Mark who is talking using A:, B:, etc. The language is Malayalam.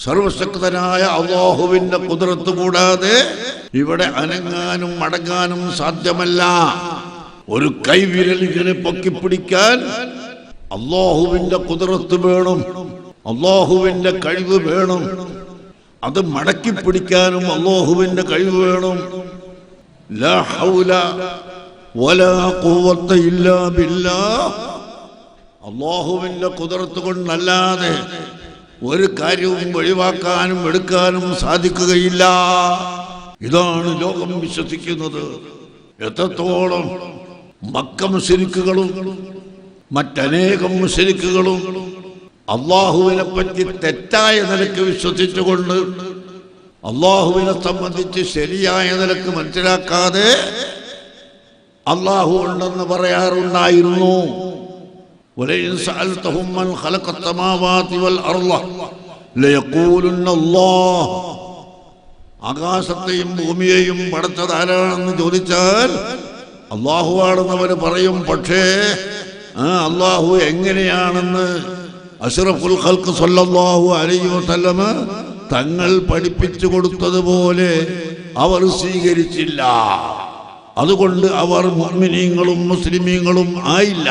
A: സർവശക്തനായ അല്ലാഹുവിന്റെ ഖുദ്റത്ത് കൂടാതെ ഇവിടെ അനങ്ങാനും മടങ്ങാനും സാധ്യമല്ല. ഒരു കൈവിരൽ ഇങ്ങനെ പൊക്കിപ്പിടിക്കാൻ അല്ലാഹുവിന്റെ ഖുദ്റത്ത് വേണം, അല്ലാഹുവിന്റെ കഴിവ് വേണം. അത് മടക്കി പിടിക്കാനും അല്ലാഹുവിന്റെ കഴിവ് വേണം. ലാ ഹൗല വലാ ഖുവത ഇല്ലാ ബില്ലാഹ്. അല്ലാഹുവിന്റെ ഖുദ്റത്ത് കൊണ്ടല്ലാതെ ഒരു കാര്യവും ഒഴിവാക്കാനും എടുക്കാനും സാധിക്കുകയില്ല. ഇതാണ് ലോകം വിശ്വസിക്കുന്നത്. എത്രത്തോളം മക്ക മുശ്രിക്കുകളും മറ്റനേകം മുശ്രിക്കുകളും അല്ലാഹുവിനെ പറ്റി തെറ്റായ നിലക്ക് വിശ്വസിച്ചുകൊണ്ട് അല്ലാഹുവിനെ സംബന്ധിച്ച് ശരിയായ നിലക്ക് മനസ്സിലാക്കാതെ അല്ലാഹു ഉണ്ടെന്ന് പറയാറുണ്ടായിരുന്നു. വലഇൻ സഅൽതഹും മൻ ഖലഖ അസ്സമാവാതി വൽ അർള ലയഖൂലുന്ന അല്ലാഹ്. ആകാശത്തെയും ഭൂമിയെയും പടച്ചത് ആരാണെന്ന് ചോദിച്ചാൽ അല്ലാഹു ആണെന്ന് അവർ പറയും. പക്ഷേ അല്ലാഹു എങ്ങനെയാണെന്ന് അഷ്റഫുൽ ഖൽഖ് സല്ലല്ലാഹു അലൈഹി വസല്ലമ തങ്ങൾ പഠിപ്പിച്ചു കൊടുത്തതുപോലെ അവർ സ്വീകരിച്ചില്ല. അതുകൊണ്ട് അവർ മുഅ്മിനീങ്ങളും മുസ്ലിമീങ്ങളും ആയില്ല.